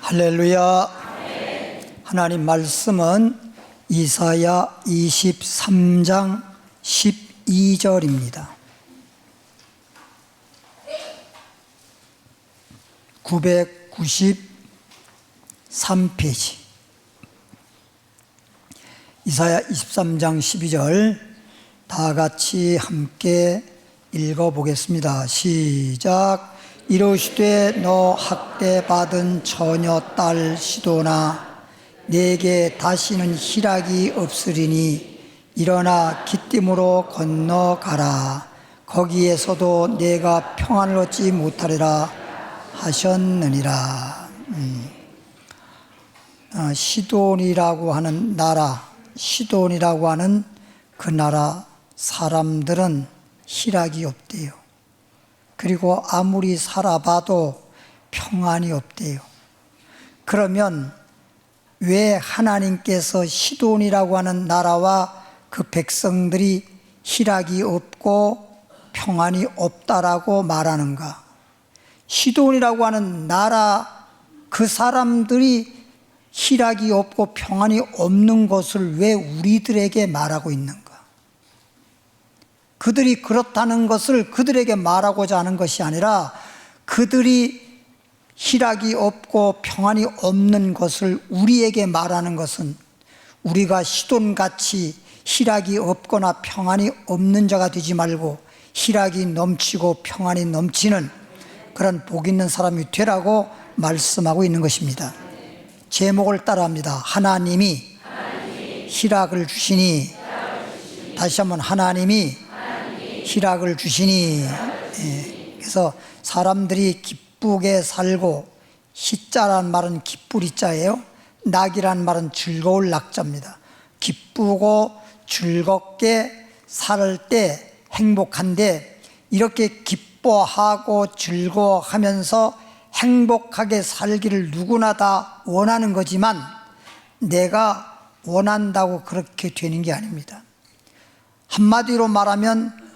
할렐루야. 하나님 말씀은 이사야 23장 12절입니다. 993페이지. 이사야 23장 12절 다 같이 함께 읽어보겠습니다. 시작. 이르시되 너 학대받은 처녀 딸 시도나 내게 다시는 희락이 없으리니 일어나 기띔으로 건너가라. 거기에서도 내가 평안을 얻지 못하리라 하셨느니라. 시돈이라고 하는 나라, 시돈이라고 하는 그 나라 사람들은 희락이 없대요. 그리고 아무리 살아봐도 평안이 없대요. 그러면 왜 하나님께서 시돈이라고 하는 나라와 그 백성들이 희락이 없고 평안이 없다라고 말하는가? 시돈이라고 하는 나라 그 사람들이 희락이 없고 평안이 없는 것을 왜 우리들에게 말하고 있는가? 그들이 그렇다는 것을 그들에게 말하고자 하는 것이 아니라 그들이 희락이 없고 평안이 없는 것을 우리에게 말하는 것은 우리가 시돈같이 희락이 없거나 평안이 없는 자가 되지 말고 희락이 넘치고 평안이 넘치는 그런 복 있는 사람이 되라고 말씀하고 있는 것입니다. 제목을 따라합니다. 하나님이 희락을 주시니. 다시 한번 하나님이 희락을 주시니. 그래서 사람들이 기쁘게 살고, 희자란 말은 기쁠 희자예요. 낙이란 말은 즐거울 낙자입니다. 기쁘고 즐겁게 살 때 행복한데, 이렇게 기뻐하고 즐거워하면서 행복하게 살기를 누구나 다 원하는 거지만 내가 원한다고 그렇게 되는 게 아닙니다. 한마디로 말하면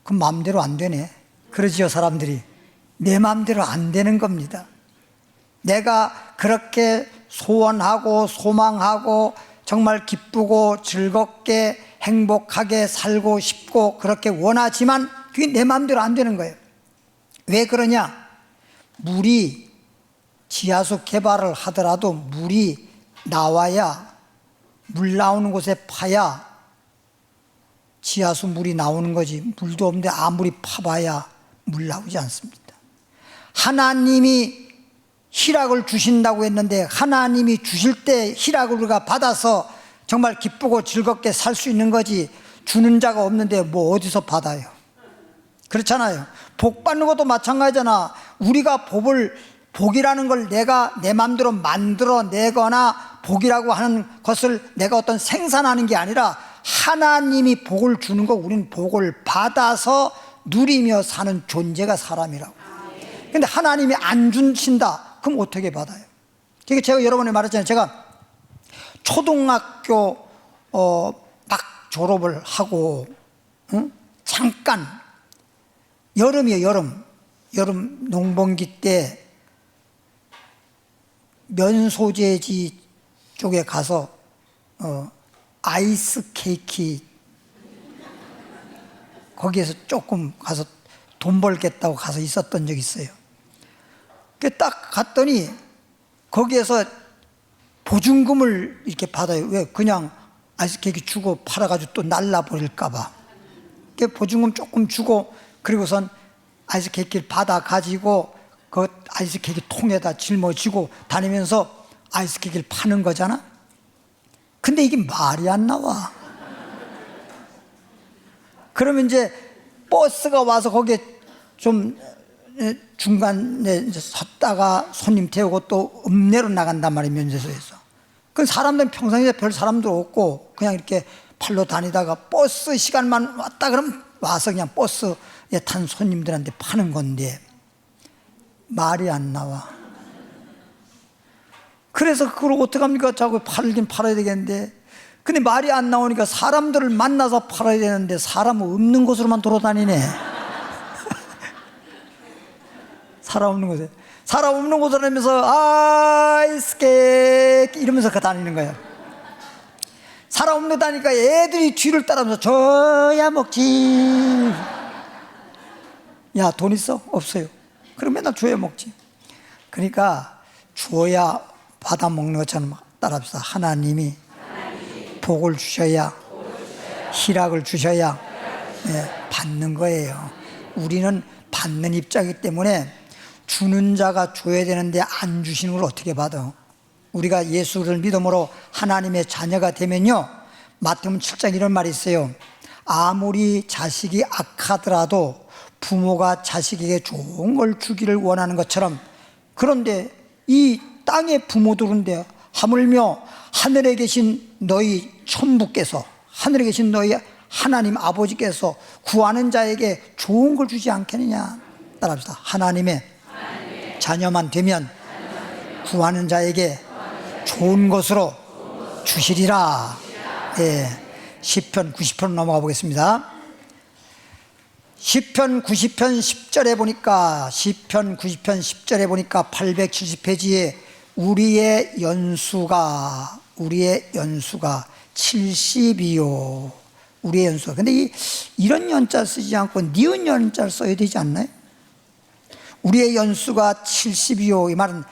그 마음대로 안 되네. 그러지요, 사람들이. 내 마음대로 안 되는 겁니다. 내가 그렇게 소원하고 소망하고 정말 기쁘고 즐겁게 행복하게 살고 싶고 그렇게 원하지만 그게 내 마음대로 안 되는 거예요. 왜 그러냐? 물이 지하수 개발을 하더라도 물이 나와야, 물 나오는 곳에 파야 지하수 물이 나오는 거지, 물도 없는데 아무리 파봐야 물 나오지 않습니다. 하나님이 희락을 주신다고 했는데 하나님이 주실 때 희락을 우리가 받아서 정말 기쁘고 즐겁게 살 수 있는 거지, 주는 자가 없는데 뭐 어디서 받아요? 그렇잖아요. 복 받는 것도 마찬가지잖아. 우리가 복이라는 걸 내가 내 마음대로 만들어내거나 복이라고 하는 것을 내가 어떤 생산하는 게 아니라 하나님이 복을 주는 거, 우리는 복을 받아서 누리며 사는 존재가 사람이라고. 근데 하나님이 안 주신다, 그럼 어떻게 받아요? 그러니까 제가 여러 번에 말했잖아요. 제가 초등학교 막 졸업을 하고 잠깐 여름이에요. 여름 농번기 때 면소재지 쪽에 가서 아이스 케이크 거기에서 조금 가서 돈 벌겠다고 가서 있었던 적이 있어요. 딱 갔더니 거기에서 보증금을 이렇게 받아요. 왜? 그냥 아이스 케이크 주고 팔아가지고 또 날라버릴까봐. 보증금 조금 주고, 그리고선 아이스 케이크를 받아가지고 그 아이스 케이크 통에다 짊어지고 다니면서 아이스 케이크를 파는 거잖아. 근데 이게 말이 안 나와. 그러면 이제 버스가 와서 거기에 좀 중간에 섰다가 손님 태우고 또 읍내로 나간단 말이에요, 면세소에서. 그 사람들은 평상시에 별 사람도 없고 그냥 이렇게 팔로 다니다가 버스 시간만 왔다 그러면 와서 그냥 버스에 탄 손님들한테 파는 건데 말이 안 나와. 그래서 그걸 어떡합니까? 자꾸 팔긴 팔아야 되겠는데, 근데 말이 안 나오니까 사람들을 만나서 팔아야 되는데 사람 없는 곳으로만 돌아다니네. 사람 없는 곳에. 사람 없는 곳을 다니면서 아이스케 이러면서 다니는 거예요. 사람 없는 데 다니니까 애들이 뒤를 따라면서 줘야 먹지. 야, 돈 있어? 없어요. 그럼 맨날 줘야 먹지. 그러니까 줘야 받아 먹는 것처럼 따라합시다. 하나님이 복을 주셔야, 희락을 주셔야 받는 거예요. 우리는 받는 입장이기 때문에 주는 자가 줘야 되는데 안 주시는 걸 어떻게 받아? 우리가 예수를 믿음으로 하나님의 자녀가 되면요, 마태복음 7장 이런 말이 있어요. 아무리 자식이 악하더라도 부모가 자식에게 좋은 걸 주기를 원하는 것처럼, 그런데 이 땅의 부모들인데 하물며 하늘에 계신 너희 천부께서, 하늘에 계신 너희 하나님 아버지께서 구하는 자에게 좋은 걸 주지 않겠느냐. 따라합시다. 하나님의 자녀만 되면 구하는 자에게 좋은 것으로 주시리라. 시편 90편 넘어가 보겠습니다. 시편 90편 10절에 보니까, 시편 90편 10절에 보니까 870페이지에 우리의 연수가 70이요. 우리의 연수가. 근데 이런 연자 쓰지 않고 니은 연자를 써야 되지 않나요? 우리의 연수가 70이요. 이 말은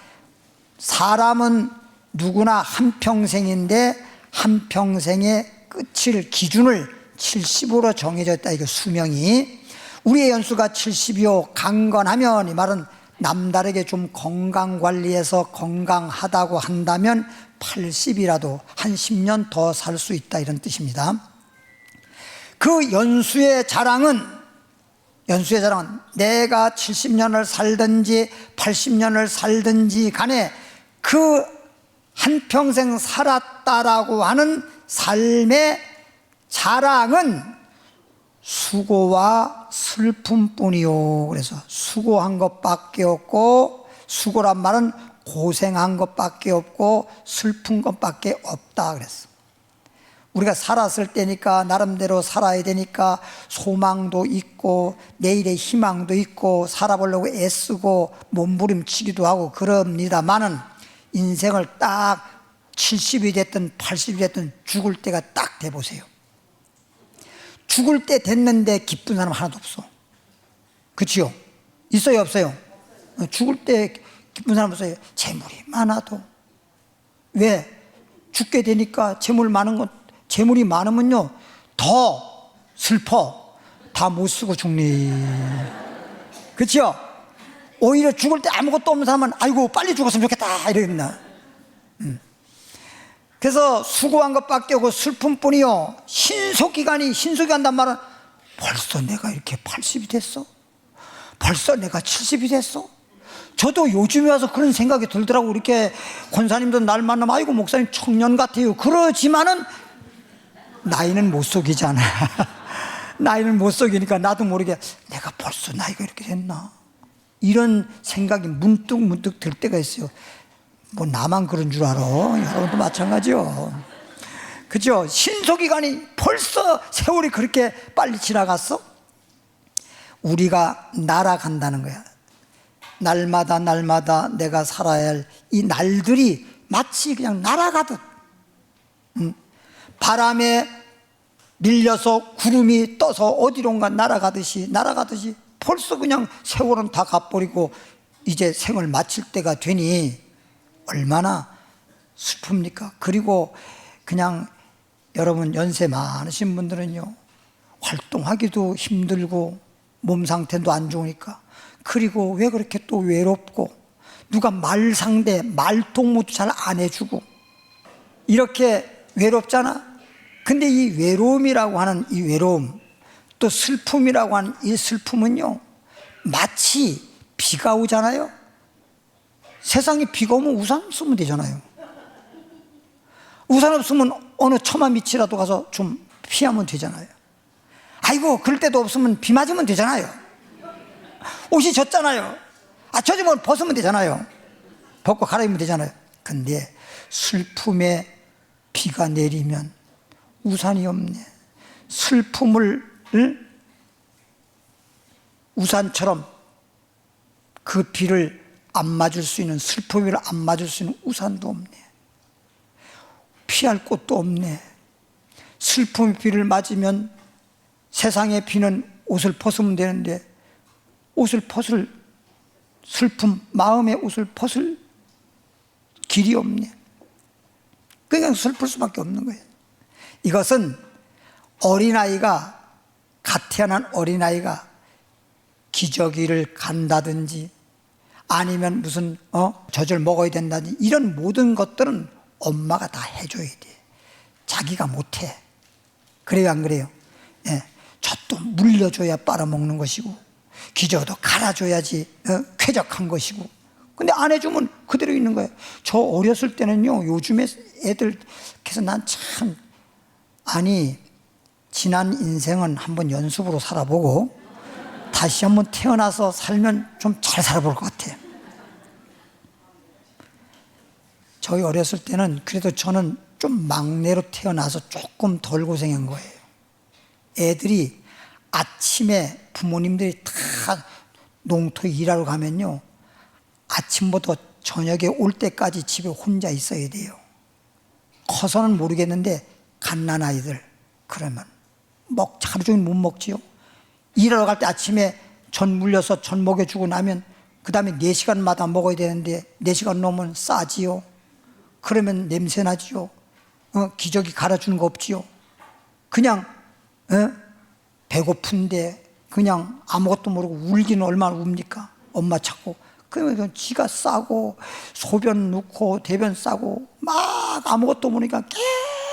사람은 누구나 한평생인데 한평생의 끝을, 기준을 70으로 정해져 있다. 이거 수명이. 우리의 연수가 70이요. 강건하면, 이 말은 남다르게 좀 건강관리해서 건강하다고 한다면 80이라도 한 10년 더 살 수 있다, 이런 뜻입니다. 그 연수의 자랑은 내가 70년을 살든지 80년을 살든지 간에 그 한평생 살았다라고 하는 삶의 자랑은 수고와 슬픔뿐이요. 그래서 수고한 것밖에 없고, 수고란 말은 고생한 것밖에 없고 슬픈 것밖에 없다 그랬어. 우리가 살았을 때니까 나름대로 살아야 되니까 소망도 있고 내일의 희망도 있고 살아보려고 애쓰고 몸부림치기도 하고 그럽니다만은, 인생을 딱 70이 됐든 80이 됐든 죽을 때가 딱 돼보세요. 죽을 때 됐는데 기쁜 사람 하나도 없어. 그치요? 있어요, 없어요? 죽을 때 기쁜 사람 없어요. 재물이 많아도. 왜? 죽게 되니까 재물이 많으면요 더 슬퍼. 다 못 쓰고 죽니. 그치요? 오히려 죽을 때 아무것도 없는 사람은 아이고 빨리 죽었으면 좋겠다 이러겠나. 그래서 수고한 것밖에 없고 슬픔뿐이요. 신속기간단 말은 벌써 내가 이렇게 80이 됐어? 벌써 내가 70이 됐어? 저도 요즘에 와서 그런 생각이 들더라고. 이렇게 권사님도 날 만나면 아이고 목사님 청년 같아요. 그러지만은 나이는 못 속이잖아. 나이는 못 속이니까 나도 모르게 내가 벌써 나이가 이렇게 됐나, 이런 생각이 문득 들 때가 있어요. 뭐 나만 그런 줄 알아? 여러분도 마찬가지요. 그죠? 신속기간이 벌써 세월이 그렇게 빨리 지나갔어? 우리가 날아간다는 거야. 날마다 내가 살아야 할 이 날들이 마치 그냥 날아가듯, 바람에 밀려서 구름이 떠서 어디론가 날아가듯이 벌써 그냥 세월은 다 가버리고 이제 생을 마칠 때가 되니 얼마나 슬픕니까? 그리고 그냥 여러분 연세 많으신 분들은요 활동하기도 힘들고 몸 상태도 안 좋으니까, 그리고 왜 그렇게 또 외롭고 누가 말동무도 잘 안 해주고 이렇게 외롭잖아. 근데 이 외로움이라고 하는 이 외로움, 또 슬픔이라고 하는 이 슬픔은요 마치 비가 오잖아요. 세상에 비가 오면 우산 쓰면 되잖아요. 우산 없으면 어느 처마 밑이라도 가서 좀 피하면 되잖아요. 아이고 그럴 때도 없으면 비 맞으면 되잖아요. 옷이 젖잖아요. 젖으면 벗으면 되잖아요. 벗고 갈아입으면 되잖아요. 근데 슬픔에 비가 내리면 우산이 없네. 슬픔을 우산처럼 그 비를 안 맞을 수 있는, 슬픔을 안 맞을 수 있는 우산도 없네. 피할 곳도 없네. 슬픔의 비를 맞으면 세상의 비는 옷을 벗으면 되는데 옷을 벗을, 슬픔, 마음의 옷을 벗을 길이 없네. 그냥 슬플 수밖에 없는 거예요. 이것은 어린아이가, 갓 태어난 어린아이가 기저귀를 간다든지 아니면 무슨 젖을 먹어야 된다든지 이런 모든 것들은 엄마가 다 해줘야 돼. 자기가 못해. 그래요, 안 그래요? 예. 젖도 물려줘야 빨아먹는 것이고 기저도 갈아줘야지 쾌적한 것이고, 근데 안 해주면 그대로 있는 거예요. 저 어렸을 때는요, 요즘에 애들, 그래서 난 참, 아니 지난 인생은 한번 연습으로 살아보고 다시 한번 태어나서 살면 좀 잘 살아볼 것 같아요. 저희 어렸을 때는 그래도 저는 좀 막내로 태어나서 조금 덜 고생한 거예요. 애들이 아침에 부모님들이 다 농토에 일하러 가면요, 아침부터 저녁에 올 때까지 집에 혼자 있어야 돼요. 커서는 모르겠는데 갓난아이들 그러면 하루 종일 못 먹지요. 일하러 갈 때 아침에 전 물려서 전 먹여주고 나면 그 다음에 4시간마다 먹어야 되는데 4시간 넘으면 싸지요. 그러면 냄새 나지요. 기저귀 갈아주는 거 없지요. 그냥 배고픈데 그냥 아무것도 모르고 울기는 얼마나 웁니까? 엄마 찾고. 그러면 지가 싸고 소변 넣고 대변 싸고 막 아무것도 모르니까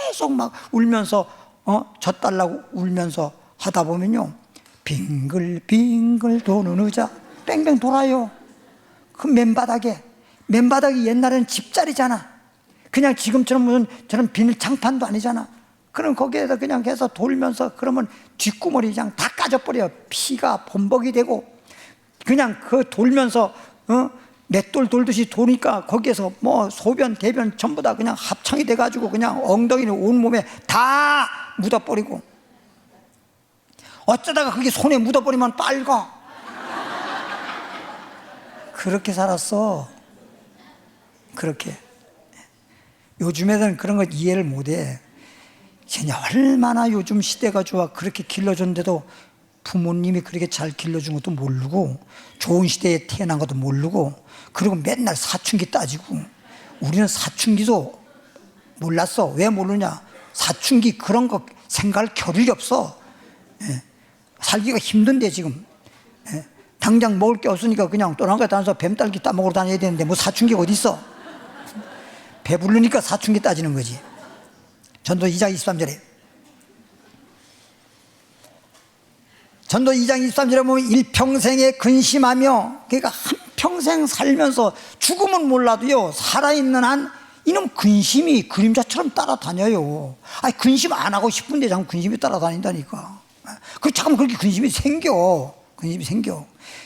계속 막 울면서 젖 달라고 울면서 하다 보면요, 빙글빙글 도는 의자 뺑뺑 돌아요. 그 맨바닥이 옛날에는 집자리잖아. 그냥 지금처럼 무슨 저런 비닐 창판도 아니잖아. 그럼 거기에서 그냥 해서 돌면서 그러면 뒷구멍이 그냥 다 까져버려. 피가 범벅이 되고 그냥 그 돌면서 맷돌 돌듯이 도니까 거기에서 뭐 소변 대변 전부 다 그냥 합창이 돼가지고 그냥 엉덩이는 온몸에 다 묻어버리고, 어쩌다가 그게 손에 묻어버리면 빨가. 그렇게 살았어. 그렇게. 요즘 애들은 그런 거 이해를 못해. 쟤네 얼마나 요즘 시대가 좋아. 그렇게 길러줬는데도 부모님이 그렇게 잘 길러준 것도 모르고 좋은 시대에 태어난 것도 모르고, 그리고 맨날 사춘기 따지고. 우리는 사춘기도 몰랐어. 왜 모르냐? 사춘기 그런 거 생각할 겨를이 없어. 살기가 힘든데 지금 당장 먹을 게 없으니까 그냥 또랑가 다녀서 뱀딸기 따먹으러 다녀야 되는데 뭐 사춘기가 어디 있어? 배부르니까 사춘기 따지는 거지. 전도 2장 23절에 전도 2장 23절에 보면 일평생에 근심하며, 그러니까 한평생 살면서 죽음은 몰라도요, 살아있는 한 이놈 근심이 그림자처럼 따라다녀요. 아니 근심 안 하고 싶은데 자꾸 근심이 따라다닌다니까. 그 잠깐 그렇게 근심이 생겨.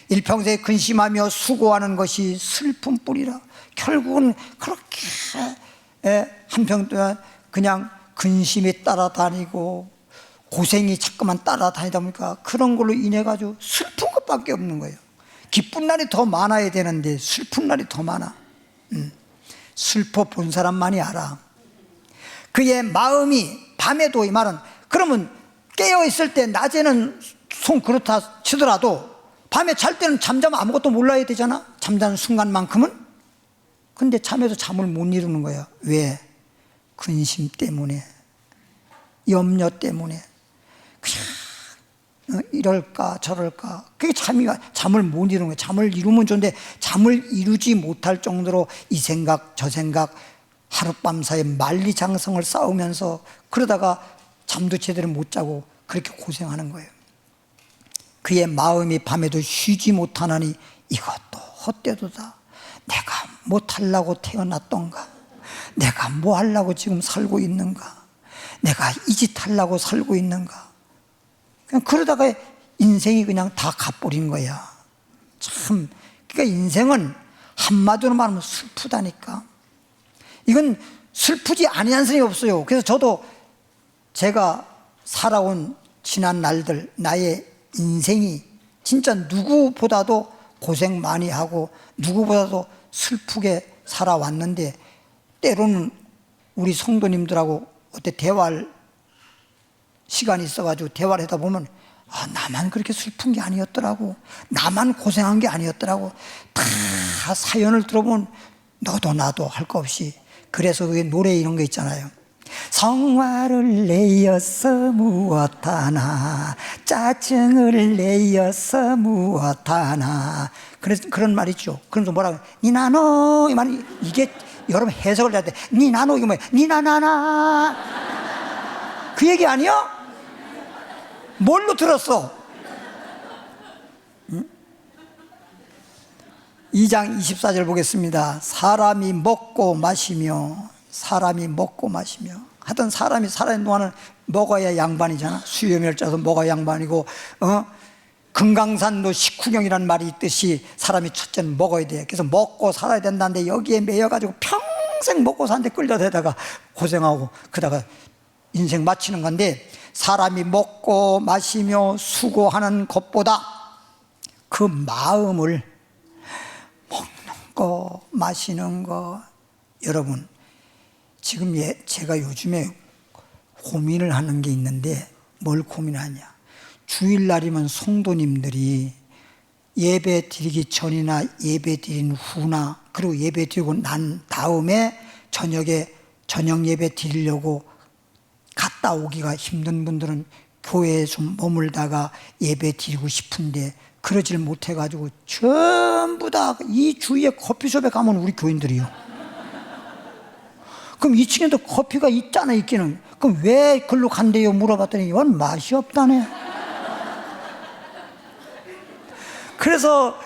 일평생에 근심하며 수고하는 것이 슬픔뿐이라. 결국은 그렇게 한평 동안 그냥 근심이 따라다니고 고생이 자꾸만 따라다니다 보니까 그런 걸로 인해 가지고 슬픈 것밖에 없는 거예요. 기쁜 날이 더 많아야 되는데 슬픈 날이 더 많아. 슬퍼 본 사람만이 알아. 그의 마음이 밤에도, 이 말은 그러면 깨어 있을 때 낮에는 송 그렇다 치더라도 밤에 잘 때는 잠자면 아무것도 몰라야 되잖아. 잠자는 순간만큼은. 근데 잠에도 잠을 못 이루는 거야. 왜? 근심 때문에, 염려 때문에. 그냥 이럴까 저럴까. 그게 잠을 못 이루는 거야. 잠을 이루면 좋은데 잠을 이루지 못할 정도로 이 생각 저 생각 하룻밤 사이에 만리장성을 쌓으면서 그러다가 잠도 제대로 못 자고 그렇게 고생하는 거예요. 그의 마음이 밤에도 쉬지 못하나니 이것도 헛되도다. 내가 못하려고 태어났던가? 내가 뭐 하려고 지금 살고 있는가? 내가 이 짓 하려고 살고 있는가? 그냥 그러다가 인생이 그냥 다 가버린 거야. 참, 그러니까 인생은 한마디로 말하면 슬프다니까. 이건 슬프지 아니한 사람이 없어요. 그래서 저도 제가 살아온 지난 날들, 나의 인생이 진짜 누구보다도 고생 많이 하고 누구보다도 슬프게 살아왔는데 때로는 우리 성도님들하고 어때 대화할 시간이 있어가지고 대화를 하다 보면 나만 그렇게 슬픈 게 아니었더라고, 나만 고생한 게 아니었더라고, 다 사연을 들어보면 너도 나도 할 거 없이. 그래서 그 노래 이런 거 있잖아요. 성화를 내어서 무엇하나, 짜증을 내어서 무엇하나. 그래서 그런 말 있죠. 그러면서 뭐라고, 니나노, 이 말이, 이게 여러분 해석을 해야 돼. 니나노, 이게 뭐야? 니나나나. 그 얘기 아니야? 뭘로 들었어? 응? 2장 24절 보겠습니다. 사람이 먹고 마시며 하여튼 사람이 살아있는 동안은 먹어야 양반이잖아. 수요멸자도 먹어야 양반이고, 금강산도 식후경이라는 말이 있듯이 사람이 첫째는 먹어야 돼. 그래서 먹고 살아야 된다는데 여기에 매여가지고 평생 먹고 사는데 끌려다니다가 고생하고 그러다가 인생 마치는 건데, 사람이 먹고 마시며 수고하는 것보다 그 마음을, 먹는 거 마시는 거, 여러분 지금 제가 요즘에 고민을 하는 게 있는데, 뭘 고민하냐, 주일날이면 성도님들이 예배 드리기 전이나 예배 드린 후나 그리고 예배 드리고 난 다음에 저녁 예배 드리려고 갔다 오기가 힘든 분들은 교회에 좀 머물다가 예배 드리고 싶은데 그러질 못해가지고 전부 다 이 주위에 커피숍에 가면 우리 교인들이요. 그럼 2층에도 커피가 있잖아, 있기는. 그럼 왜 글로 간대요? 물어봤더니 이건 맛이 없다네. 그래서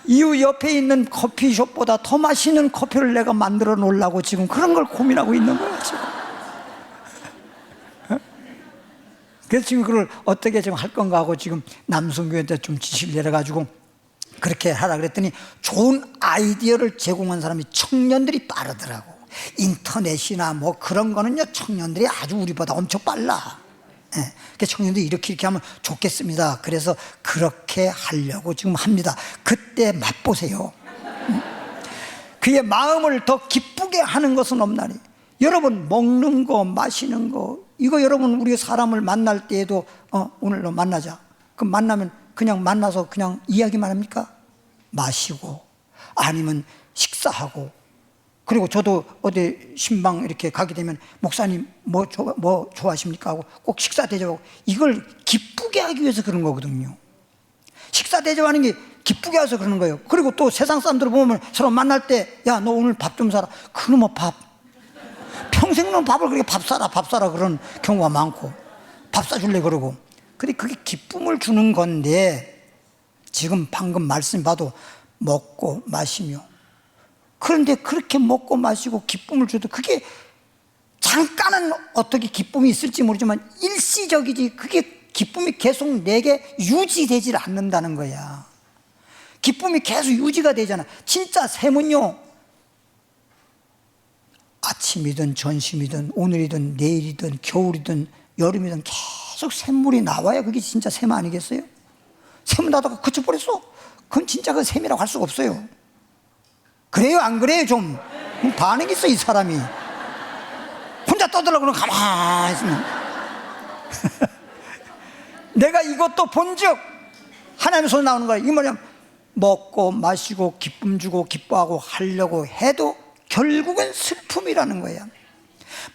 이유 옆에 있는 커피숍보다 더 맛있는 커피를 내가 만들어 놓으려고 지금 그런 걸 고민하고 있는 거야, 지금. 그래서 지금 그걸 어떻게 지금 할 건가 하고 지금 남성교회한테 좀 지시를 내려가지고 그렇게 하라 그랬더니 좋은 아이디어를 제공한 사람이 청년들이 빠르더라고. 인터넷이나 뭐 그런 거는요, 청년들이 아주 우리보다 엄청 빨라. 그 청년들이 이렇게 하면 좋겠습니다. 그래서 그렇게 하려고 지금 합니다. 그때 맛보세요. 그의 마음을 더 기쁘게 하는 것은 없나니. 여러분 먹는 거 마시는 거 이거 여러분 우리 사람을 만날 때에도 오늘로 만나자. 그럼 만나면 그냥 만나서 그냥 이야기만 합니까? 마시고 아니면 식사하고. 그리고 저도 어디 신방 이렇게 가게 되면 목사님 뭐 좋아하십니까 하고 꼭 식사 대접하고. 이걸 기쁘게 하기 위해서 그런 거거든요. 식사 대접하는 게 기쁘게 해서 그러는 거예요. 그리고 또 세상 사람들 보면 서로 만날 때 야 너 오늘 밥 좀 사라. 그놈의 밥 평생은 밥을 그렇게 밥 사라 그런 경우가 많고, 밥 사줄래 그러고. 근데 그게 기쁨을 주는 건데 지금 방금 말씀 봐도 먹고 마시며. 그런데 그렇게 먹고 마시고 기쁨을 줘도 그게 잠깐은 어떻게 기쁨이 있을지 모르지만 일시적이지 그게 기쁨이 계속 내게 유지되질 않는다는 거야. 기쁨이 계속 유지가 되잖아. 진짜 샘은요, 아침이든 점심이든 오늘이든 내일이든 겨울이든 여름이든 계속 샘물이 나와야 그게 진짜 샘 아니겠어요? 샘을 나다가 그쳐버렸어? 그건 진짜 그 샘이라고 할 수가 없어요. 그래요 안 그래요? 좀 반응이 있어 이 사람이. 혼자 떠들라고 그러면 가만히 있으면 내가 이것도 본즉 하나님의 손에 나오는 거야. 이게 뭐냐면 먹고 마시고 기쁨 주고 기뻐하고 하려고 해도 결국은 슬픔이라는 거야.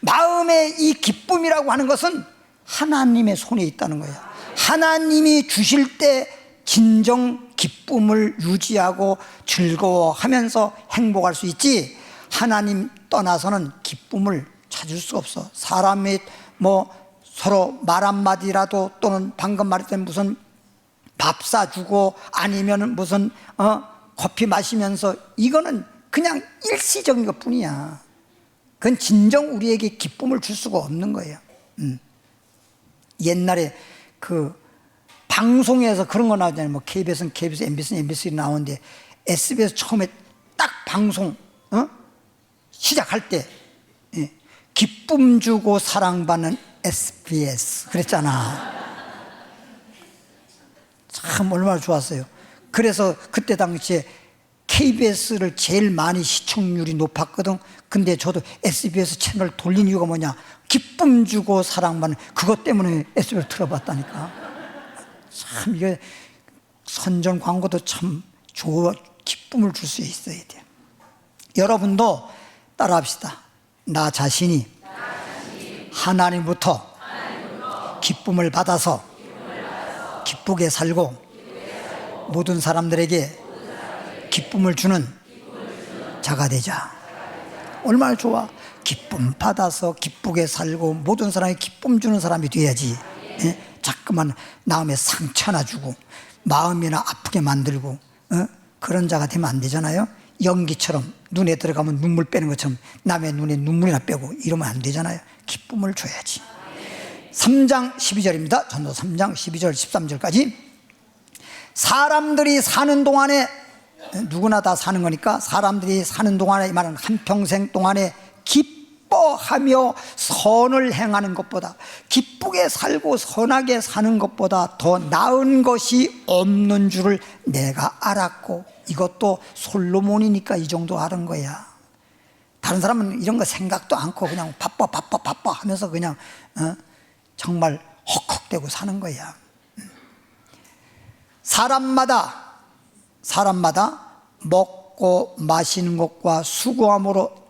마음의 이 기쁨이라고 하는 것은 하나님의 손에 있다는 거야. 하나님이 주실 때 진정 기쁨을 유지하고 즐거워하면서 행복할 수 있지, 하나님 떠나서는 기쁨을 찾을 수가 없어. 사람이 뭐 서로 말 한마디라도 또는 방금 말했던 무슨 밥 사주고 아니면 무슨 커피 마시면서 이거는 그냥 일시적인 것 뿐이야. 그건 진정 우리에게 기쁨을 줄 수가 없는 거예요. 옛날에 그 방송에서 그런 거 나오잖아요. 뭐 KBS는 KBS, MBC는 MBC 나오는데 SBS 처음에 딱 방송 시작할 때 기쁨 주고 사랑받는 SBS 그랬잖아. 참 얼마나 좋았어요. 그래서 그때 당시에 KBS를 제일 많이 시청률이 높았거든. 근데 저도 SBS 채널 돌린 이유가 뭐냐, 기쁨 주고 사랑받는 그것 때문에 SBS 틀어봤다니까. 참 이게 선전 광고도 참 좋아, 기쁨을 줄 수 있어야 돼. 여러분도 따라합시다. 나 자신이 하나님부터 기쁨을 받아서 기쁘게 살고 모든 사람들에게 기쁨을 주는 자가 되자. 얼마나 좋아. 기쁨 받아서 기쁘게 살고 모든 사람에게 기쁨 주는 사람이 돼야지. 예? 자꾸만 마음에 상처나 주고 마음이나 아프게 만들고 그런 자가 되면 안 되잖아요. 연기처럼 눈에 들어가면 눈물 빼는 것처럼 남의 눈에 눈물이나 빼고 이러면 안 되잖아요. 기쁨을 줘야지. 3장 12절입니다. 전도 3장 12절 13절까지. 사람들이 사는 동안에, 누구나 다 사는 거니까 사람들이 사는 동안에, 이 말은 한평생 동안에 기뻐하며 선을 행하는 것보다, 기쁘게 살고 선하게 사는 것보다 더 나은 것이 없는 줄을 내가 알았고, 이것도 솔로몬이니까 이 정도 아는 거야. 다른 사람은 이런 거 생각도 않고 그냥 바빠 하면서 그냥 정말 헉헉대고 사는 거야. 사람마다 먹고 마시는 것과 수고함으로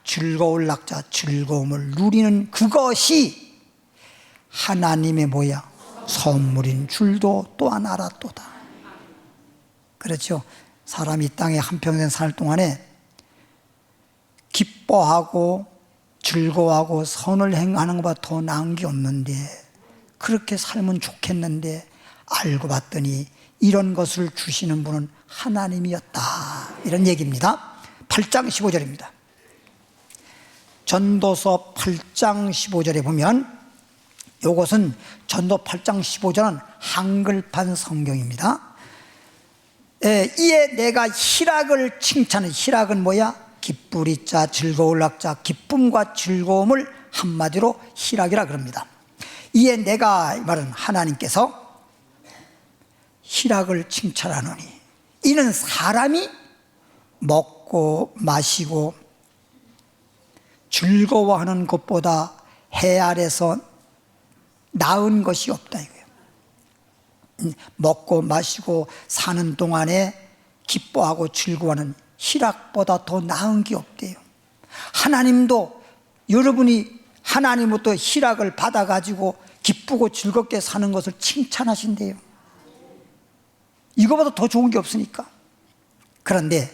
즐거울 낙자, 즐거움을 누리는 그것이 하나님의 뭐야? 선물인 줄도 또한 알았도다. 그렇죠. 사람이 이 땅에 한평생 살 동안에 기뻐하고 즐거워하고 선을 행하는 것보다 더 나은 게 없는데, 그렇게 살면 좋겠는데 알고 봤더니 이런 것을 주시는 분은 하나님이었다, 이런 얘기입니다. 8장 15절입니다. 전도서 8장 15절에 보면, 이것은 전도 8장 15절은 한글판 성경입니다. 이에 내가 희락을 칭찬해. 희락은 뭐야? 기쁘리 자, 즐거울 낙자, 기쁨과 즐거움을 한마디로 희락이라 그럽니다. 이에 내가, 이 말은 하나님께서 희락을 칭찬하노니, 이는 사람이 먹고 마시고 즐거워하는 것보다 해 아래서 나은 것이 없다 이거예요. 먹고 마시고 사는 동안에 기뻐하고 즐거워하는 희락보다 더 나은 게 없대요. 하나님도 여러분이 하나님부터 희락을 받아가지고 기쁘고 즐겁게 사는 것을 칭찬하신대요. 이거보다 더 좋은 게 없으니까. 그런데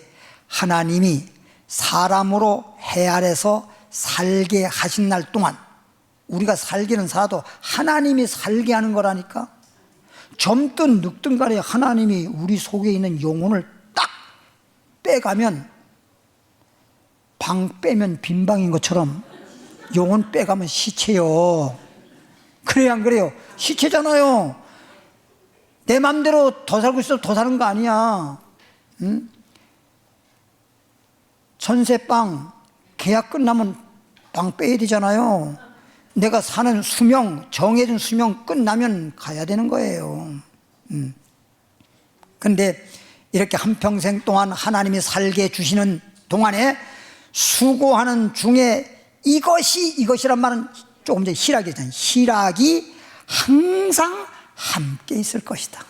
하나님이 사람으로 해 아래서 살게 하신 날 동안, 우리가 살기는 살아도 하나님이 살게 하는 거라니까. 젊든 늙든 간에 하나님이 우리 속에 있는 영혼을 딱 빼가면, 방 빼면 빈방인 것처럼 영혼 빼가면 시체요. 그래요, 안 그래요? 시체잖아요. 내 맘대로 더 살고 있어도 더 사는 거 아니야. 응? 전세방 계약 끝나면 방 빼야 되잖아요. 내가 사는 수명, 정해진 수명 끝나면 가야 되는 거예요. 그런데 이렇게 한평생 동안 하나님이 살게 주시는 동안에 수고하는 중에 이것이란 말은 조금 전에 희락이잖아요. 희락이 항상 함께 있을 것이다.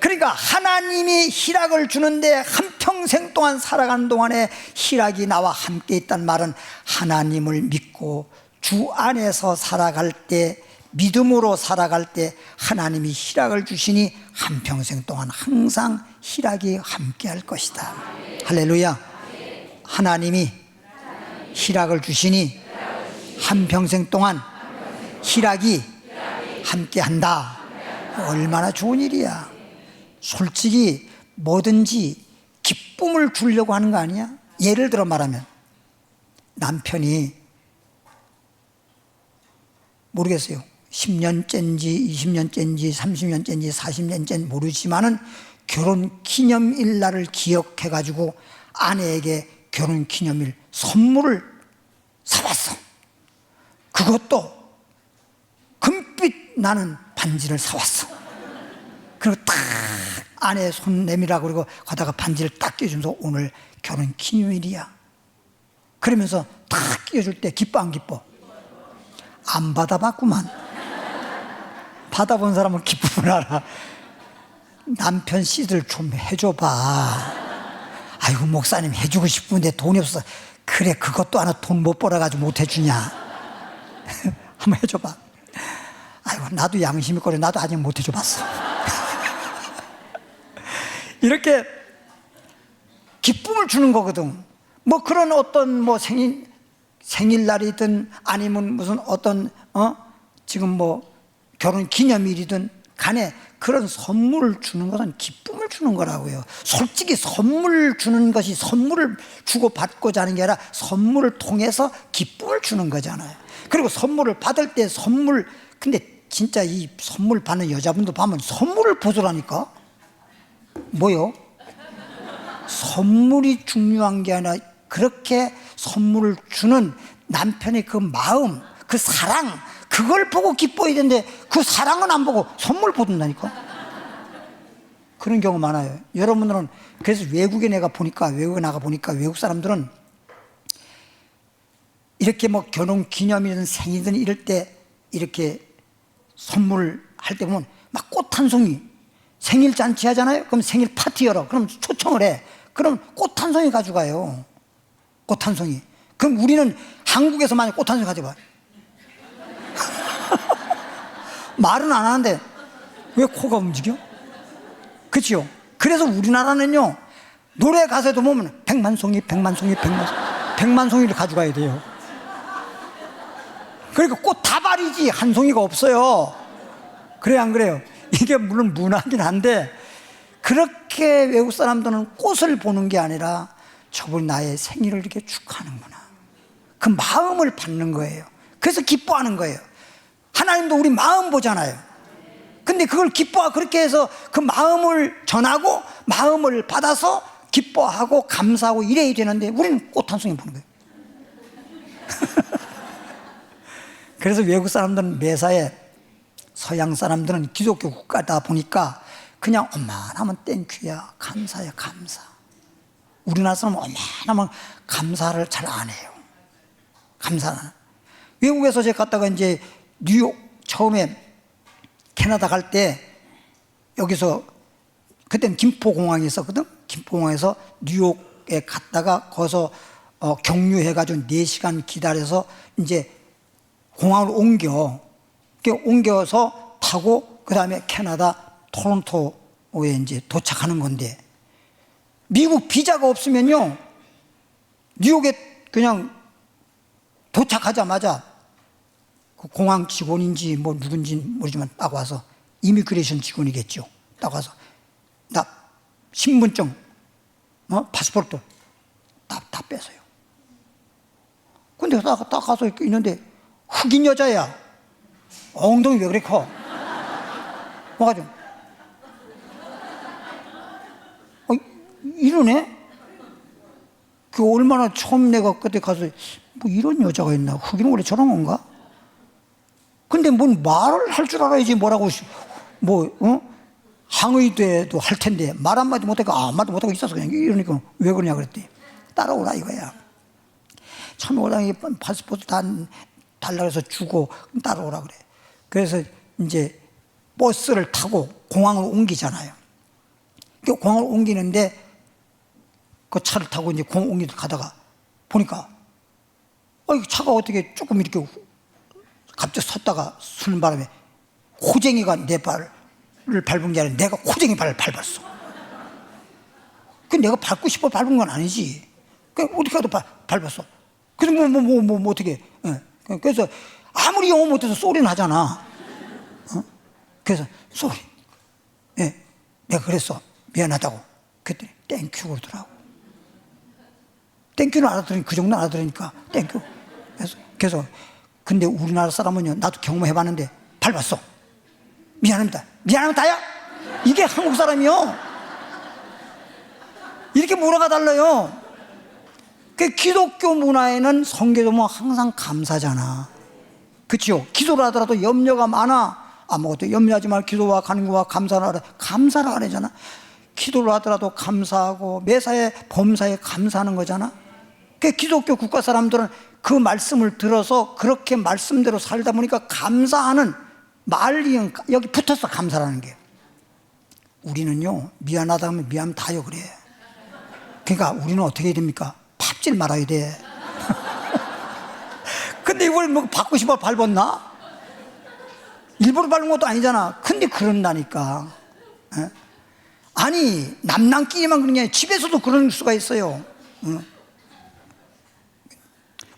그러니까 하나님이 희락을 주는데 한평생 동안 살아가는 동안에 희락이 나와 함께 있다는 말은, 하나님을 믿고 주 안에서 살아갈 때, 믿음으로 살아갈 때 하나님이 희락을 주시니 한평생 동안 항상 희락이 함께 할 것이다. 할렐루야. 하나님이 희락을 주시니 한평생 동안 희락이 함께 한다. 얼마나 좋은 일이야. 솔직히 뭐든지 기쁨을 주려고 하는 거 아니야? 예를 들어 말하면, 남편이 모르겠어요. 10년째인지 20년째인지 30년째인지 40년째인지 모르지만은 결혼 기념일 날을 기억해가지고 아내에게 결혼 기념일 선물을 사왔어. 그것도 금빛 나는 반지를 사왔어. 그리고 딱 아내 손 내밀라고 그러고 거다가 반지를 딱 끼워주면서 오늘 결혼 기념일이야. 그러면서 딱 끼워줄 때 기뻐 안 기뻐? 안 받아봤구만. 받아본 사람은 기쁨을 알아. 남편 시들 좀 해줘봐. 아이고 목사님 해주고 싶은데 돈이 없어서. 그래 그것도 하나 돈 못 벌어가지고 못 해주냐. 한번 해줘봐. 아이고 나도 양심 있고 나도 아직 못 해줘봤어. 이렇게 기쁨을 주는 거거든. 뭐 그런 어떤 뭐 생일날이든 아니면 무슨 어떤 지금 뭐 결혼 기념일이든 간에 그런 선물을 주는 것은 기쁨을 주는 거라고요. 솔직히 선물 주는 것이 선물을 주고 받고자 하는 게 아니라 선물을 통해서 기쁨을 주는 거잖아요. 그리고 선물을 받을 때 근데 진짜 이 선물 받는 여자분도 보면 선물을 보더라니까. 뭐요? 선물이 중요한 게 아니라 그렇게 선물을 주는 남편의 그 마음, 그 사랑, 그걸 보고 기뻐해야 되는데 그 사랑은 안 보고 선물 보든다니까. 그런 경우 많아요. 여러분들은 그래서 외국에 나가 보니까 외국 사람들은 이렇게 뭐 결혼 기념일이든 생일이든 이럴 때 이렇게 선물을 할 때 보면 막 꽃 한 송이, 생일 잔치 하잖아요. 그럼 생일 파티 열어. 그럼 초청을 해. 그럼 꽃 한 송이 가져가요. 꽃 한 송이. 그럼 우리는 한국에서 만약 꽃 한 송이 가져가. 말은 안 하는데 왜 코가 움직여? 그렇죠? 그래서 우리나라는요 노래 가사에도 보면 100만 송이 100만 송이 100만 송이를 가져가야 돼요. 그러니까 꽃 다발이지 한 송이가 없어요. 그래요 안 그래요? 이게 물론 문화긴 한데 그렇게 외국 사람들은 꽃을 보는 게 아니라 저분이 나의 생일을 이렇게 축하하는구나, 그 마음을 받는 거예요. 그래서 기뻐하는 거예요. 하나님도 우리 마음 보잖아요. 근데 그걸 그렇게 해서 그 마음을 전하고 마음을 받아서 기뻐하고 감사하고 이래야 되는데 우리는 꽃 한 송이 보는 거예요. 그래서 외국 사람들은 매사에 서양 사람들은 기독교 국가다 보니까 그냥 엄마나면 땡큐야, 감사야, 감사. 우리나라 사람은 엄마나면 감사를 잘 안 해요. 감사는. 외국에서 제가 갔다가 이제 뉴욕 처음에 캐나다 갈 때 여기서 그때는 김포공항에 있었거든. 김포공항에서 뉴욕에 갔다가 거기서 경유해가지고 4시간 기다려서 이제 공항을 옮겨서 타고 그 다음에 캐나다 토론토에 이제 도착하는 건데, 미국 비자가 없으면요 뉴욕에 그냥 도착하자마자 그 공항 직원인지 뭐 누군지 모르지만 딱 와서, 이미그레이션 직원이겠죠, 딱 와서 나 신분증 파스포르트 다 뺏어요. 근데 딱 가서 있는데 흑인 여자야. 엉덩이 왜 그래 커? 와가지고 이러네? 그 얼마나 처음 내가 그때 가서 뭐 이런 여자가 있나? 흑인은 원래 저런 건가? 근데 뭔 말을 할 줄 알아야지 뭐라고 항의도 할 텐데 말 한마디 못하고 아무 말도 못하고 있었어. 그냥 이러니까 왜 그러냐 그랬더니 따라오라 이거야. 처음에 오라니 파스포र्트 다 달라고 해서 주고 따라오라 그래. 그래서 이제 버스를 타고 공항을 옮기잖아요. 그 공항을 옮기는데 그 차를 타고 이제 공항 옮기다 가다가 보니까 이 차가 어떻게 조금 이렇게 갑자기 섰다가 서는 바람에 호쟁이가 내 발을 밟은 게 아니라 내가 호쟁이 발을 밟았어. 그 내가 밟고 싶어 밟은 건 아니지. 그 어떻게 해도 밟았어. 그래서 뭐 어떻게? 그래서 아무리 영어 못해서 소리는 하잖아. 그래서 소리. 내가 그랬어. 미안하다고. 그랬더니 땡큐 그러더라고. 땡큐는 알아들으니까, 그 정도는 알아들으니까 땡큐. 그래서 근데 우리나라 사람은요, 나도 경험해봤는데 밟았어. 미안합니다. 미안하면 다야? 이게 한국 사람이요. 이렇게 문화가 달라요. 그 기독교 문화에는 성경도 항상 감사잖아. 그렇죠? 기도를 하더라도 염려가 많아. 아무것도 염려하지 말고 기도와 간구와 감사를 하라. 감사를 안 하잖아. 기도를 하더라도 감사하고 매사에 범사에 감사하는 거잖아. 그 기독교 국가 사람들은 그 말씀을 들어서 그렇게 말씀대로 살다 보니까 감사하는 말이 여기 붙었어. 감사라는 게. 우리는요, 미안하다 하면 미안 다요 그래. 그러니까 우리는 어떻게 해야 됩니까? 밟질 말아야 돼. 근데 이걸 뭐 받고 싶어 밟았나? 일부러 밟은 것도 아니잖아. 근데 그런다니까. 에? 아니, 남남끼리만 그런 게 아니라 집에서도 그런 수가 있어요.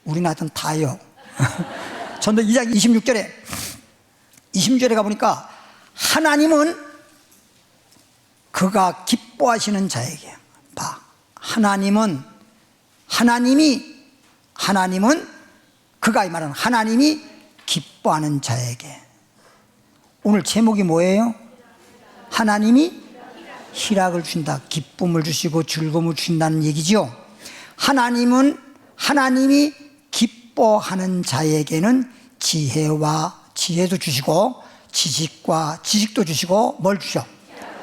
우리는 하여튼 다요. 전도 2장 26절에 가보니까 하나님은 그가 기뻐하시는 자에게 봐. 하나님은 그가 이 말은 하나님이 기뻐하는 자에게. 오늘 제목이 뭐예요? 하나님이 희락을 주신다. 기쁨을 주시고 즐거움을 주신다는 얘기죠. 하나님이 기뻐하는 자에게는 지혜도 주시고 지식도 주시고 뭘 주셔?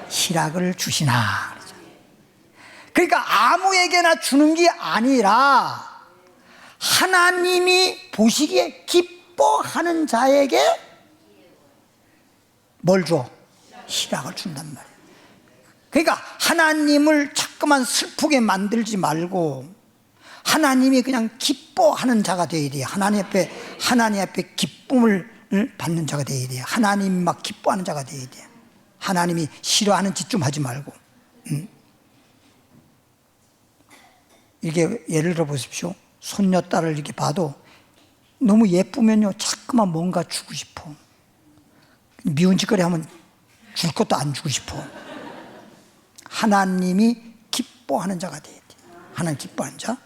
희락을 주시나. 그러니까 아무에게나 주는 게 아니라 하나님이 보시기에 기뻐하는 자에게 뭘 줘? 희락을 준단 말이에요. 그러니까 하나님을 자꾸만 슬프게 만들지 말고 하나님이 그냥 기뻐하는 자가 되어야 돼요. 하나님 앞에 기쁨을 받는 자가 되어야 돼요. 하나님 막 기뻐하는 자가 되어야 돼요. 하나님이 싫어하는 짓 좀 하지 말고. 이게 예를 들어 보십시오. 손녀딸을 이렇게 봐도 너무 예쁘면요 자꾸만 뭔가 주고 싶어. 미운 짓거리 하면 줄 것도 안 주고 싶어. 하나님이 기뻐하는 자가 되어야 돼. 하나님 기뻐하는 자.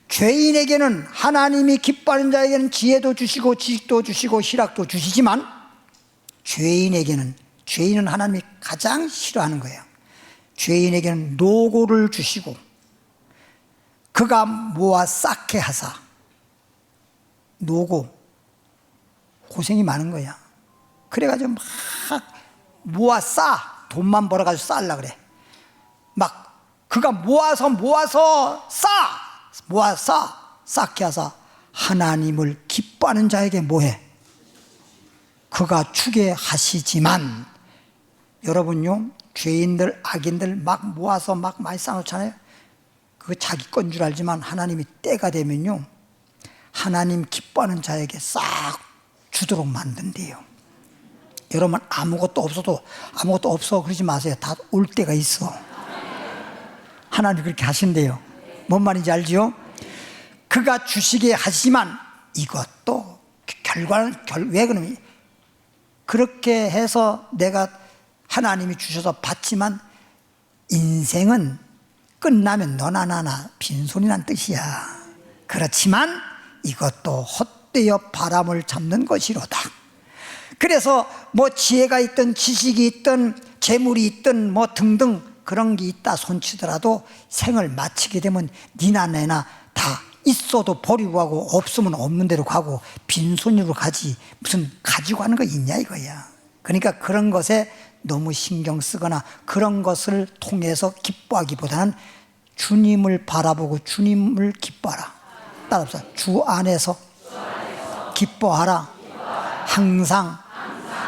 죄인에게는 하나님이 기뻐하는 자에게는 지혜도 주시고 지식도 주시고 희락도 주시지만 죄인은 하나님이 가장 싫어하는 거예요. 죄인에게는 노고를 주시고 그가 모아 쌓게 하사. 노고 고생이 많은 거야. 그래가지고 막 모아 쌓아. 돈만 벌어가지고 쌓으려고 그래. 막 그가 모아서 쌓게 하사 하나님을 기뻐하는 자에게 뭐해? 그가 주게 하시지만. 여러분요, 죄인들 악인들 막 모아서 막 많이 쌓아놓잖아요. 그거 자기 건 줄 알지만 하나님이 때가 되면요 하나님 기뻐하는 자에게 싹 주도록 만든대요. 여러분 아무것도 없어 그러지 마세요. 다 올 때가 있어. 하나님이 그렇게 하신대요. 뭔 말인지 알지요? 그가 주시게 하시지만 이것도 결과는 왜 그러면 그렇게 해서 내가 하나님이 주셔서 받지만 인생은 끝나면 너나 나나 빈손이란 뜻이야. 그렇지만 이것도 헛되어 바람을 잡는 것이로다. 그래서 뭐 지혜가 있든 지식이 있든 재물이 있든 뭐 등등 그런 게 있다 손치더라도 생을 마치게 되면 니나 내나 다 있어도 버리고 가고 없으면 없는 대로 가고 빈손으로 가지 무슨 가지고 하는 거 있냐 이거야. 그러니까 그런 것에 너무 신경 쓰거나 그런 것을 통해서 기뻐하기보다는 주님을 바라보고 주님을 기뻐하라. 따라합시다. 주 안에서 기뻐하라. 항상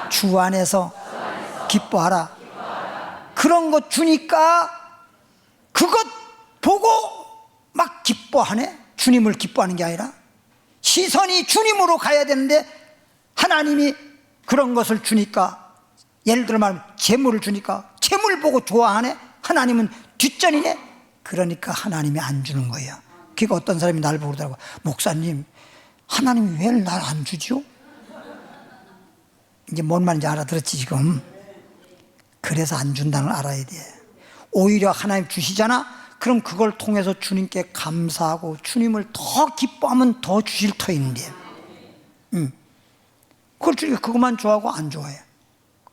주 안에서 기뻐하라. 그런 것 주니까 그것 보고 막 기뻐하네. 주님을 기뻐하는 게 아니라 시선이 주님으로 가야 되는데 하나님이 그런 것을 주니까, 예를 들어 말하면 재물을 주니까 재물 보고 좋아하네. 하나님은 뒷전이네. 그러니까 하나님이 안 주는 거예요. 그러니까 어떤 사람이 날 보고 그러더라고. 목사님, 하나님이 왜 날 안 주죠? 이제 뭔 말인지 알아들었지 지금. 그래서 안 준다는 걸 알아야 돼. 오히려 하나님 주시잖아. 그럼 그걸 통해서 주님께 감사하고 주님을 더 기뻐하면 더 주실 터인데. 그걸 주니까 그것만 좋아하고 안 좋아해.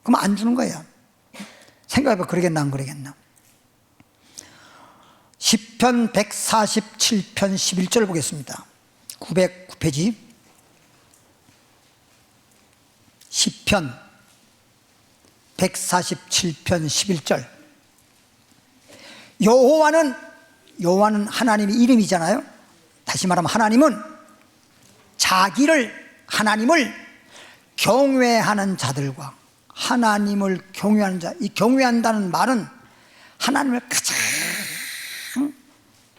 그럼 안 주는 거야. 생각해봐. 그러겠나 안 그러겠나. 시편 147편 11절 보겠습니다. 909페이지. 시편 147편 11절. 여호와는 하나님의 이름이잖아요. 다시 말하면 하나님을 경외하는 자들과 하나님을 경외하는 자, 이 경외한다는 말은 하나님을 가장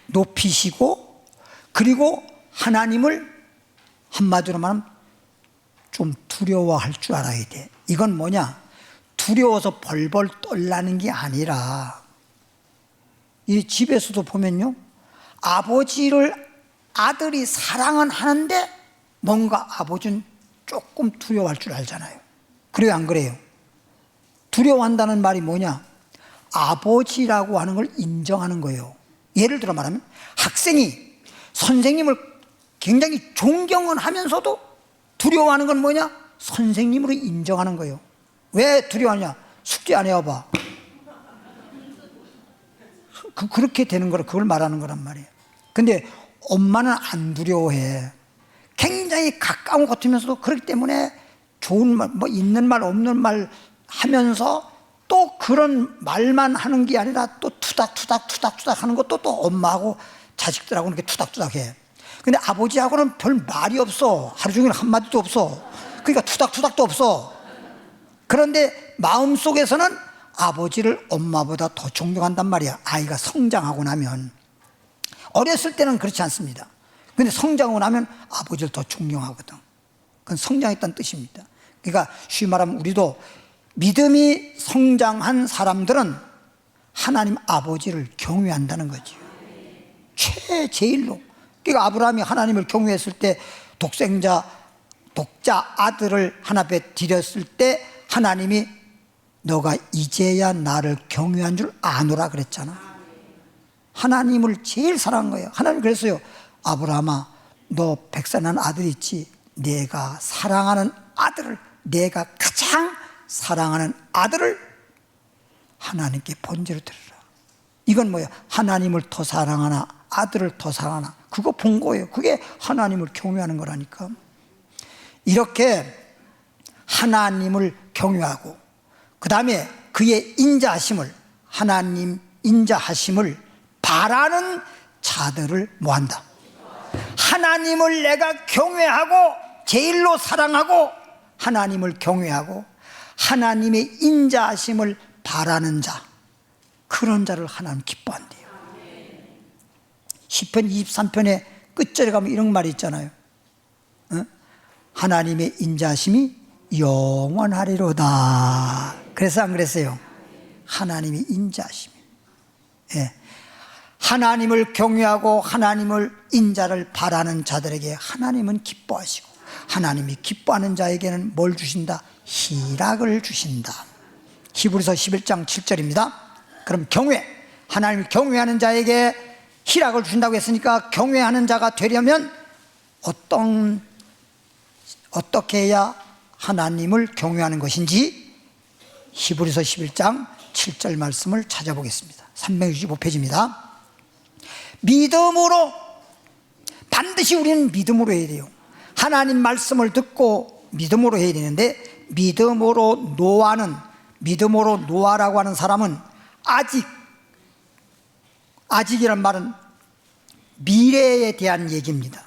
높이시고, 그리고 하나님을 한마디로 말하면 좀 두려워할 줄 알아야 돼. 이건 뭐냐? 두려워서 벌벌 떨라는 게 아니라, 이 집에서도 보면요, 아버지를 아들이 사랑은 하는데 뭔가 아버지는 조금 두려워할 줄 알잖아요. 그래요, 안 그래요? 두려워한다는 말이 뭐냐? 아버지라고 하는 걸 인정하는 거예요. 예를 들어 말하면 학생이 선생님을 굉장히 존경은 하면서도 두려워하는 건 뭐냐? 선생님으로 인정하는 거예요. 왜 두려워하냐? 숙제 안 해와봐. 그렇게 되는 거라, 그걸 말하는 거란 말이에요. 근데 엄마는 안 두려워해. 굉장히 가까운 것 같으면서도 그렇기 때문에 좋은 말, 뭐 있는 말 없는 말 하면서 또 그런 말만 하는 게 아니라 또 투닥투닥 하는 것도 또 엄마하고 자식들하고는 이렇게 투닥투닥 해. 근데 아버지하고는 별 말이 없어. 하루 종일 한마디도 없어. 그러니까 투닥투닥도 없어. 그런데 마음속에서는 아버지를 엄마보다 더 존경한단 말이야. 아이가 성장하고 나면. 어렸을 때는 그렇지 않습니다. 근데 성장하고 나면 아버지를 더 존경하거든. 그건 성장했다는 뜻입니다. 그러니까 쉬이 말하면 우리도 믿음이 성장한 사람들은 하나님 아버지를 경외한다는 거죠. 제일로. 그러니까 아브라함이 하나님을 경외했을 때 독자 아들을 하나님께 드렸을 때 하나님이 너가 이제야 나를 경외한 줄 아노라 그랬잖아. 하나님을 제일 사랑한 거예요. 하나님 그랬어요. 아브라함아, 너 백살난 아들 있지? 내가 사랑하는 아들을, 내가 가장 사랑하는 아들을 하나님께 번제로 드리라. 이건 뭐야? 하나님을 더 사랑하나 아들을 더 사랑하나, 그거 본 거예요. 그게 하나님을 경외하는 거라니까. 이렇게 하나님을 경외하고, 그 다음에 그의 인자하심을, 하나님 인자하심을 바라는 자들을 뭐한다? 하나님을 내가 경외하고 제일로 사랑하고 하나님을 경외하고 하나님의 인자하심을 바라는 자, 그런 자를 하나님 기뻐한대요. 시편 23편의 끝절에 가면 이런 말이 있잖아요. 하나님의 인자하심이 영원하리로다. 그래서 안 그랬어요? 하나님의 인자하심이. 예. 하나님을 경외하고 하나님을 인자를 바라는 자들에게 하나님은 기뻐하시고, 하나님이 기뻐하는 자에게는 뭘 주신다? 희락을 주신다. 히브리서 11장 7절입니다. 그럼 하나님을 경외하는 자에게 희락을 주신다고 했으니까 경외하는 자가 되려면 어떻게 해야 하나님을 경외하는 것인지 히브리서 11장 7절 말씀을 찾아보겠습니다. 365페이지입니다. 믿음으로, 반드시 우리는 믿음으로 해야 돼요. 하나님 말씀을 듣고 믿음으로 해야 되는데, 믿음으로 노아라고 하는 사람은 아직이란 말은 미래에 대한 얘기입니다.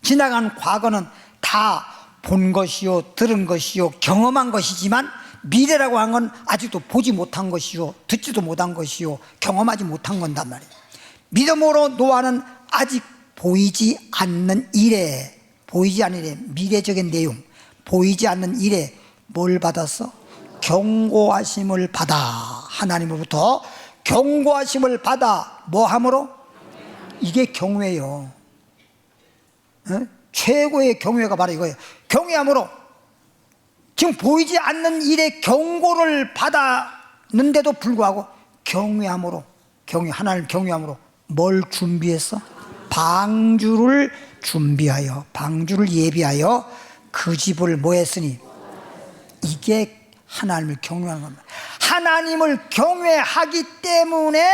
지나간 과거는 다 본 것이요, 들은 것이요, 경험한 것이지만 미래라고 하는 건 아직도 보지 못한 것이요, 듣지도 못한 것이요, 경험하지 못한 건단 말이에요. 믿음으로 노아는 아직 보이지 않는 일에, 미래적인 내용, 보이지 않는 일에 뭘 받았어? 경고하심을 받아. 하나님으로부터 경고하심을 받아. 뭐 함으로? 이게 경외예요. 최고의 경외가 바로 이거예요. 경외함으로, 지금 보이지 않는 일에 경고를 받았는데도 불구하고 하나님을 경외함으로 뭘 준비했어? 방주를 준비하여, 방주를 예비하여 그 집을 뭐 했으니? 이게 하나님을 경외하는 겁니다. 하나님을 경외하기 때문에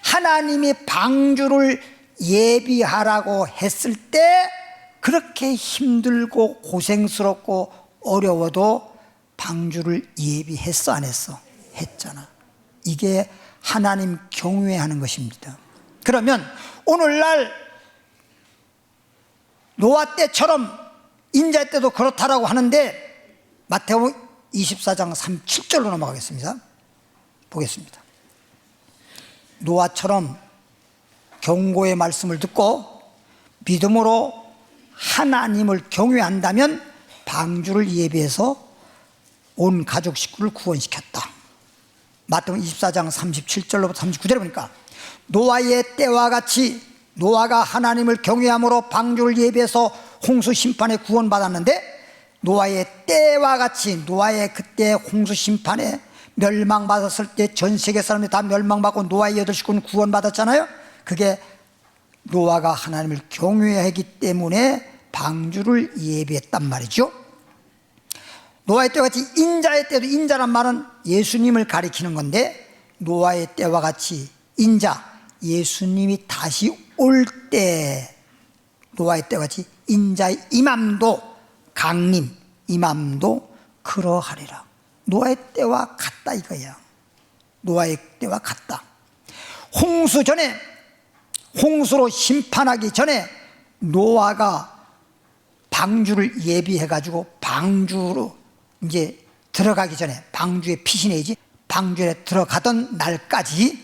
하나님이 방주를 예비하라고 했을 때 그렇게 힘들고 고생스럽고 어려워도 방주를 예비했어, 안 했어? 했잖아. 이게 하나님 경외하는 것입니다. 그러면 오늘날 노아 때처럼 인자 때도 그렇다라고 하는데 마태복음 24장 37절로 넘어가겠습니다. 보겠습니다. 노아처럼 경고의 말씀을 듣고 믿음으로 하나님을 경외한다면 방주를 예비해서 온 가족 식구를 구원시켰다. 마태복음 24장 37절로부터 39절에 보니까 노아의 때와 같이 노아가 하나님을 경외함으로 방주를 예비해서 홍수 심판에 구원받았는데 노아의 때와 같이 노아의 그때 홍수 심판에 멸망받았을 때 전 세계 사람들이 다 멸망받고 노아의 8식구는 구원받았잖아요. 그게 노아가 하나님을 경외하기 때문에 방주를 예비했단 말이죠. 노아의 때와 같이 인자의 때도, 인자란 말은 예수님을 가리키는 건데 노아의 때와 같이 인자, 예수님이 다시 올 때 노아의 때와 같이 인자의 임함도, 강림 임함도 그러하리라. 노아의 때와 같다 이거야. 노아의 때와 같다. 홍수 전에, 홍수로 심판하기 전에 노아가 방주를 예비해 가지고 방주로 이제 들어가기 전에, 방주에 피신해야지, 방주에 들어가던 날까지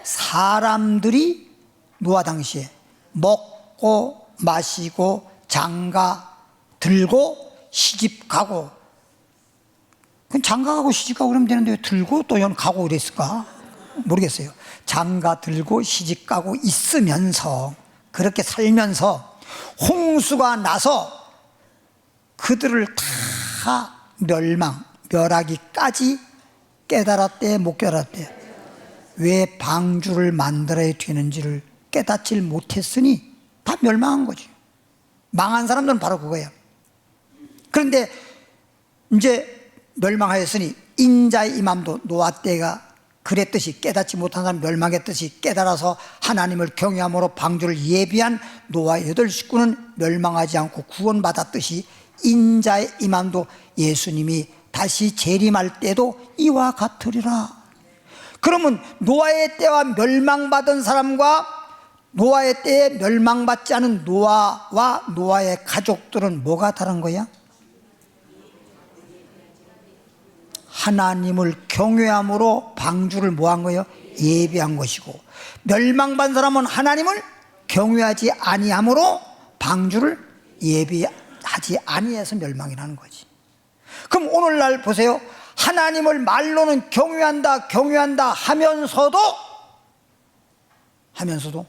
사람들이 노아 당시에 먹고 마시고 장가 들고 시집 가고, 그럼 장가 가고 시집 가고 그러면 되는데 왜 들고 또 가고 그랬을까 모르겠어요. 장가 들고 시집 가고 있으면서, 그렇게 살면서 홍수가 나서 그들을 다 멸하기까지 깨달았대, 못 깨달았대? 왜 방주를 만들어야 되는지를 깨닫질 못했으니 다 멸망한 거지. 망한 사람들은 바로 그거예요. 그런데 이제 멸망하였으니 인자의 임함도, 노아 때가 그랬듯이 깨닫지 못한 사람 멸망했듯이 깨달아서 하나님을 경외함으로 방주를 예비한 노아의 8식구는 멸망하지 않고 구원받았듯이 인자의 임함도 예수님이 다시 재림할 때도 이와 같으리라. 그러면 노아의 때와 멸망받은 사람과 노아의 때에 멸망받지 않은 노아와 노아의 가족들은 뭐가 다른 거야? 하나님을 경외함으로 방주를 뭐한 거예요? 예비한 것이고, 멸망받은 사람은 하나님을 경외하지 아니함으로 방주를 예비하지 아니해서 멸망이라는 거지. 그럼 오늘날 보세요. 하나님을 말로는 경외한다 하면서도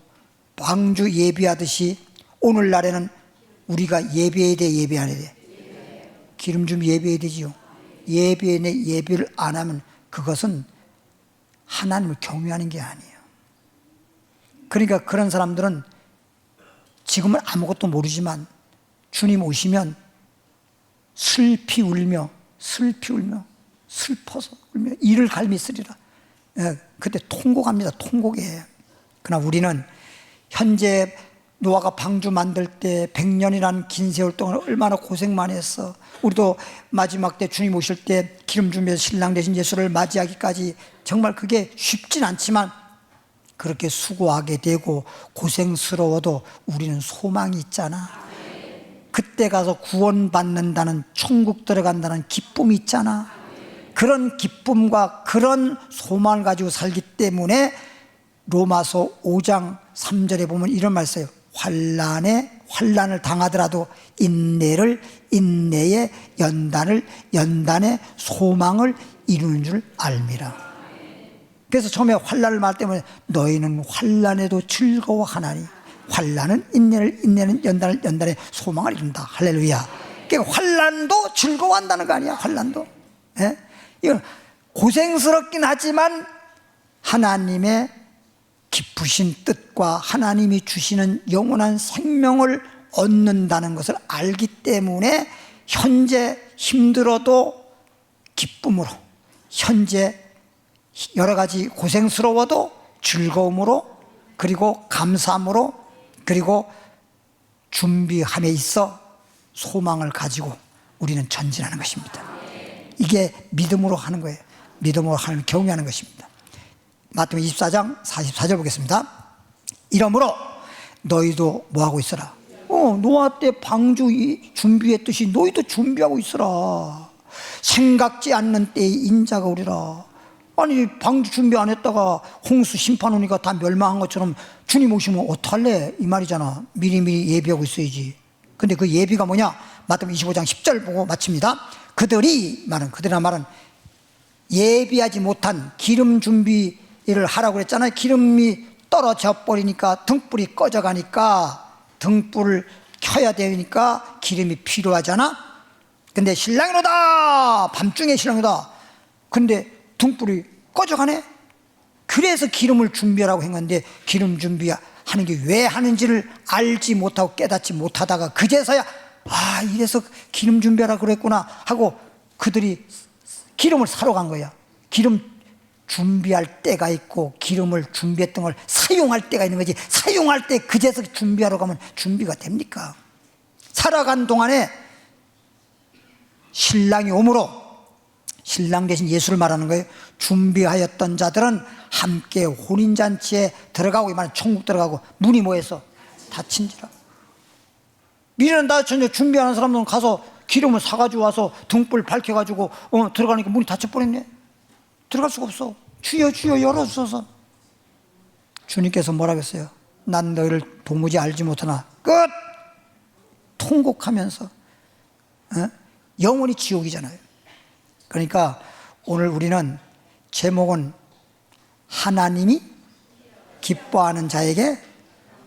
방주 예비하듯이 오늘날에는 우리가 예배해야 돼, 예배 안 해야 돼? 기름 좀 예배해야 되지요. 예배를 안 하면 그것은 하나님을 경외하는 게 아니에요. 그러니까 그런 사람들은 지금은 아무것도 모르지만 주님 오시면 슬피 울며 슬퍼서 울며 이를 갈미 쓰리라. 그때 통곡합니다. 통곡이에요. 그러나 우리는 현재 노아가 방주 만들 때 100년이라는 긴 세월 동안 얼마나 고생 많이 했어. 우리도 마지막 때 주님 오실 때 기름 준비해서 신랑 되신 예수를 맞이하기까지 정말 그게 쉽진 않지만 그렇게 수고하게 되고 고생스러워도 우리는 소망이 있잖아. 그때 가서 구원받는다는, 천국 들어간다는 기쁨이 있잖아. 그런 기쁨과 그런 소망을 가지고 살기 때문에 로마서 5장 3절에 보면 이런 말 써요. 환난을 당하더라도 인내에 연단에 소망을 이루는 줄 알미라. 그래서 처음에 환난을 말 때문에 너희는 환난에도 즐거워하나니, 환난은 인내는 연단에 소망을 이룬다. 할렐루야. 그러니까 환난도 즐거워한다는 거 아니야. 환난도. 예? 이건 고생스럽긴 하지만 하나님의 깊으신 뜻과 하나님이 주시는 영원한 생명을 얻는다는 것을 알기 때문에 현재 힘들어도 기쁨으로, 현재 여러 가지 고생스러워도 즐거움으로, 그리고 감사함으로, 그리고 준비함에 있어 소망을 가지고 우리는 전진하는 것입니다. 이게 믿음으로 하는 거예요. 믿음으로 하나님을 경외하는 것입니다. 마태복음 24장 44절 보겠습니다. 이러므로 너희도 뭐하고 있어라. 노아 때 방주 준비했듯이 너희도 준비하고 있어라. 생각지 않는 때에 인자가 오리라. 아니 방주 준비 안 했다가 홍수 심판 오니까 다 멸망한 것처럼 주님 오시면 어떡할래? 이 말이잖아. 미리미리 예비하고 있어야지. 근데 그 예비가 뭐냐? 마태복음 25장 10절 보고 마칩니다. 그들이 말은 예비하지 못한 기름 준비를 하라고 그랬잖아요. 기름이 떨어져 버리니까 등불이 꺼져가니까 등불을 켜야 되니까 기름이 필요하잖아. 근데 신랑이로다, 밤중에 신랑이다. 근데 등불이 꺼져가네. 그래서 기름을 준비하라고 한 건데, 기름 준비하는 게 왜 하는지를 알지 못하고 깨닫지 못하다가 그제서야 이래서 기름 준비하라 그랬구나 하고 그들이 기름을 사러 간 거야. 기름 준비할 때가 있고 기름을 준비했던 걸 사용할 때가 있는 거지. 사용할 때 그제서 준비하러 가면 준비가 됩니까? 살아간 동안에 신랑이 오므로, 신랑 대신 예수를 말하는 거예요. 준비하였던 자들은 함께 혼인잔치에 들어가고, 이 말은 천국 들어가고, 문이 뭐해서 닫힌지라. 미래는 닫혔는데 준비하는 사람들은 가서 기름을 사가지고 와서 등불 밝혀가지고 들어가니까 문이 닫혀버렸네. 들어갈 수가 없어. 주여 주여 열어주소서. 주님께서 뭐라고 했어요? 난 너희를 도무지 알지 못하나 끝! 통곡하면서 영원히 지옥이잖아요. 그러니까 오늘 우리는 제목은 하나님이 기뻐하는 자에게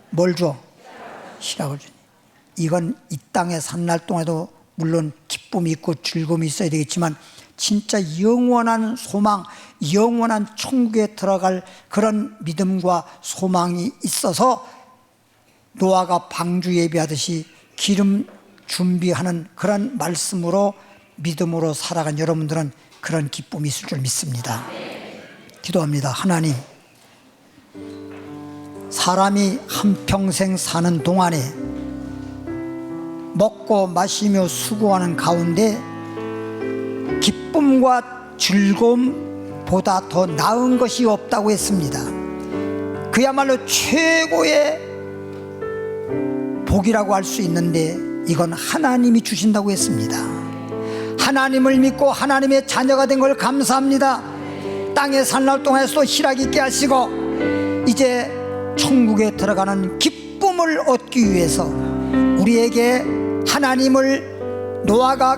뭘 줘? 희락을 주니. 이건 이 땅에 산 날 동안에도 물론 기쁨이 있고 즐거움이 있어야 되겠지만 진짜 영원한 소망, 영원한 천국에 들어갈 그런 믿음과 소망이 있어서 노아가 방주 예비하듯이 기름 준비하는 그런 말씀으로 믿음으로 살아간 여러분들은 그런 기쁨이 있을 줄 믿습니다. 기도합니다. 하나님, 사람이 한평생 사는 동안에 먹고 마시며 수고하는 가운데 기쁨과 즐거움보다 더 나은 것이 없다고 했습니다. 그야말로 최고의 복이라고 할 수 있는데 이건 하나님이 주신다고 했습니다. 하나님을 믿고 하나님의 자녀가 된 걸 감사합니다. 땅에 살 날 동안에도 희락 있게 하시고 이제 천국에 들어가는 기쁨을 얻기 위해서 우리에게 하나님을 노아가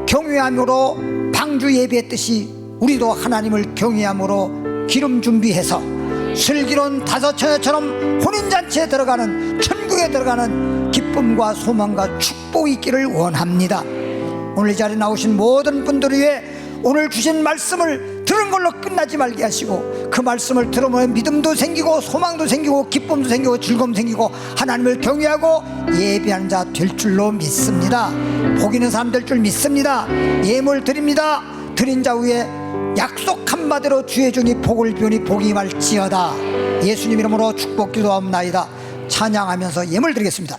경외함으로 방주 예비했듯이 우리도 하나님을 경외함으로 기름 준비해서 슬기로운 다섯 처녀처럼 혼인잔치에 들어가는, 천국에 들어가는 기쁨과 소망과 축복이 있기를 원합니다. 오늘 이 자리에 나오신 모든 분들을 위해 오늘 주신 말씀을 들은 걸로 끝나지 말게 하시고 그 말씀을 들으면 믿음도 생기고 소망도 생기고 기쁨도 생기고 즐거움도 생기고 하나님을 경외하고 예배하는 자 될 줄로 믿습니다. 복 있는 사람 될 줄 믿습니다. 예물 드립니다. 드린 자 위에 약속한 바대로 주의 종이 복을 비우니 복이 임할지어다. 예수님 이름으로 축복 기도하옵나이다. 찬양하면서 예물 드리겠습니다.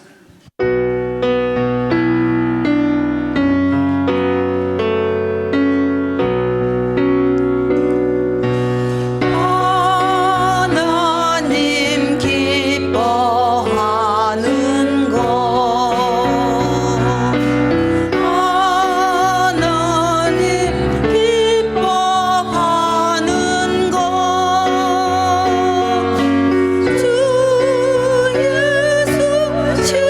주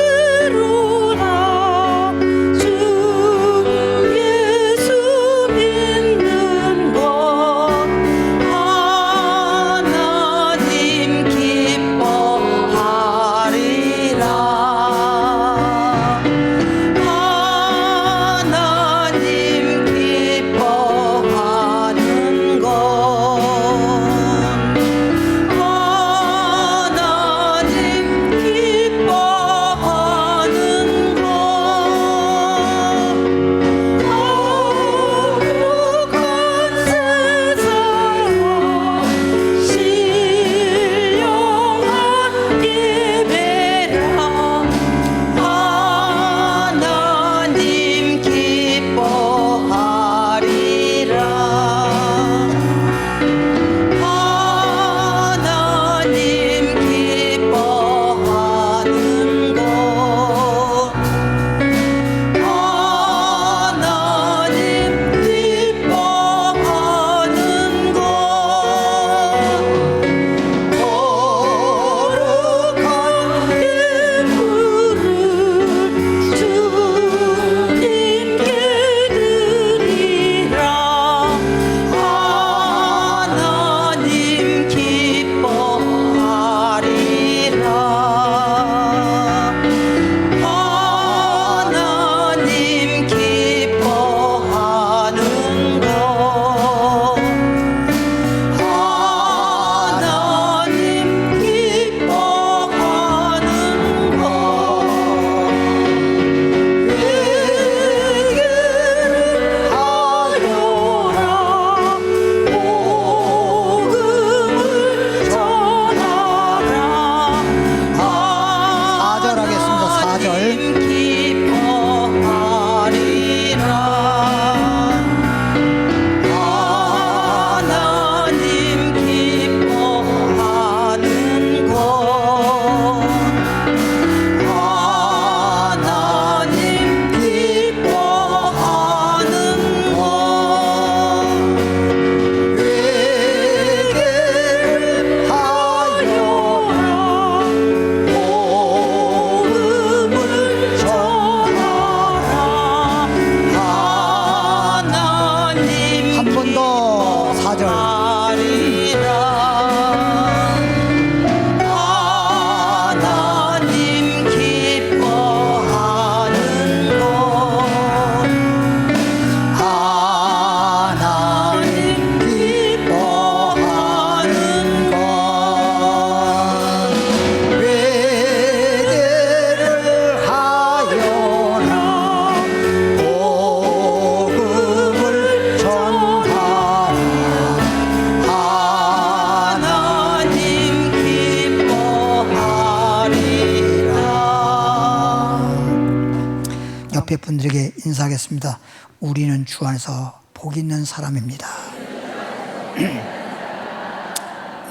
옆에 분들에게 인사하겠습니다. 우리는 주 안에서 복 있는 사람입니다.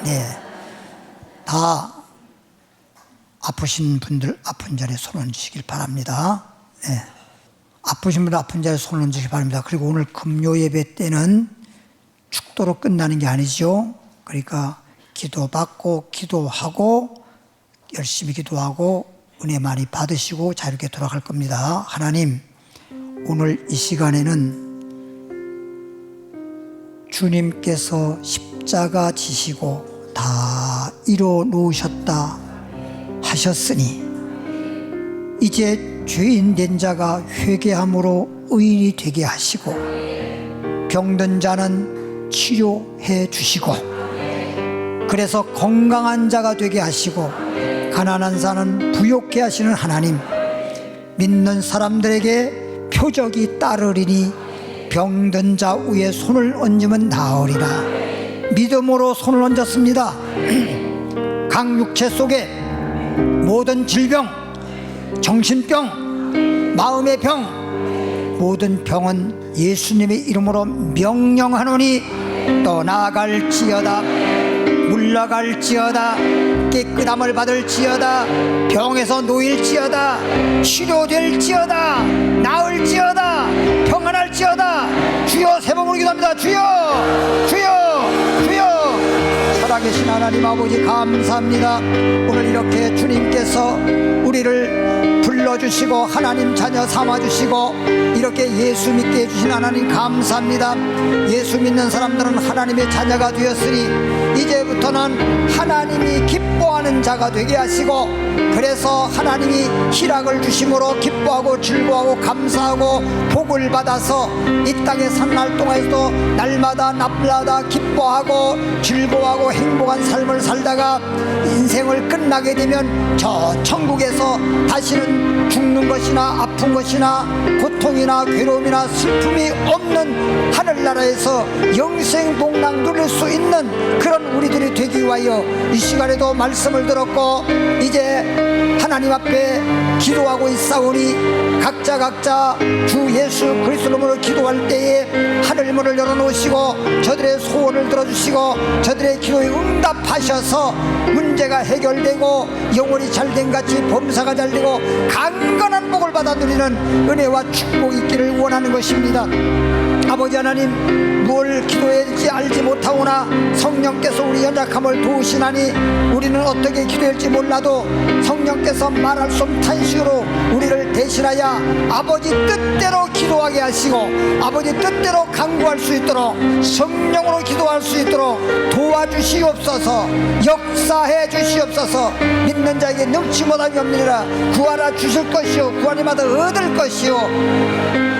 네, 다 아프신 분들 아픈 자리에 손 얹으시길 바랍니다. 네. 아프신 분들 아픈 자리에 손 얹으시기 바랍니다. 그리고 오늘 금요 예배 때는 축도로 끝나는 게 아니죠. 그러니까 기도받고 기도하고 열심히 기도하고 은혜 많이 받으시고 자유롭게 돌아갈 겁니다. 하나님, 오늘 이 시간에는 주님께서 십자가 지시고 다 이뤄 놓으셨다 하셨으니 이제 죄인 된 자가 회개함으로 의인이 되게 하시고 병든 자는 치료해 주시고 그래서 건강한 자가 되게 하시고 가난한 자는 부욕해 하시는 하나님, 믿는 사람들에게 표적이 따르리니 병든 자 위에 손을 얹으면 나으리라. 믿음으로 손을 얹었습니다. 강육체 속에 모든 질병, 정신병, 마음의 병, 모든 병은 예수님의 이름으로 명령하노니 떠나갈지어다, 물러갈지어다, 깨끗함을 받을지어다, 병에서 놓일지어다, 치료될지어다, 나을지어다, 평안할지어다. 주여, 세 번으로 기도합니다. 주여, 주여, 주여. 살아계신 하나님 아버지 감사합니다. 오늘 이렇게 주님께서 우리를 불러주시고 하나님 자녀 삼아주시고 이렇게 예수 믿게 해주신 하나님 감사합니다. 예수 믿는 사람들은 하나님의 자녀가 되었으니 이제부터는 하나님이 기뻐하는 자가 되게 하시고 그래서 하나님이 희락을 주심으로 기뻐하고 즐거워하고 감사하고 복을 받아서 이 땅에 산 날 동안에도 날마다 날마다 기뻐하고 즐거워하고 행복한 삶을 살다가 인생을 끝나게 되면 저 천국에서 다시는 죽는 것이나 아픈 것이나 고통이나 괴로움이나 슬픔이 없는 하늘나라에서 영생복락 누릴 수 있는 그런 우리들이 되기 위하여 이 시간에도 말씀을 들었고 이제 하나님 앞에 기도하고 있사오니 각자 주 예수 그리스도 이름으로 기도할 때에 하늘 문을 열어놓으시고 저들의 소원을 들어주시고 저들의 기도에 응답하셔서 문제가 해결되고 영혼이 잘된 같이 범사가 잘되고 강건한 복을 받아 누리는 은혜와 축복이 있기를 원하는 것입니다. 아버지 하나님, 뭘 기도해야 될지 알지 못하오나 성령께서 우리 연약함을 도우시나니 우리는 어떻게 기도해야 할지 몰라도 성령께서 말할 수 없는 탄식으로 우리를 대신하여 아버지 뜻대로 기도하게 하시고 아버지 뜻대로 간구할 수 있도록 성령으로 기도할 수 있도록 도와주시옵소서. 역사해 주시옵소서. 믿는 자에게 능치 못함이 없느니라. 구하라 주실 것이요 구하리마다 얻을 것이요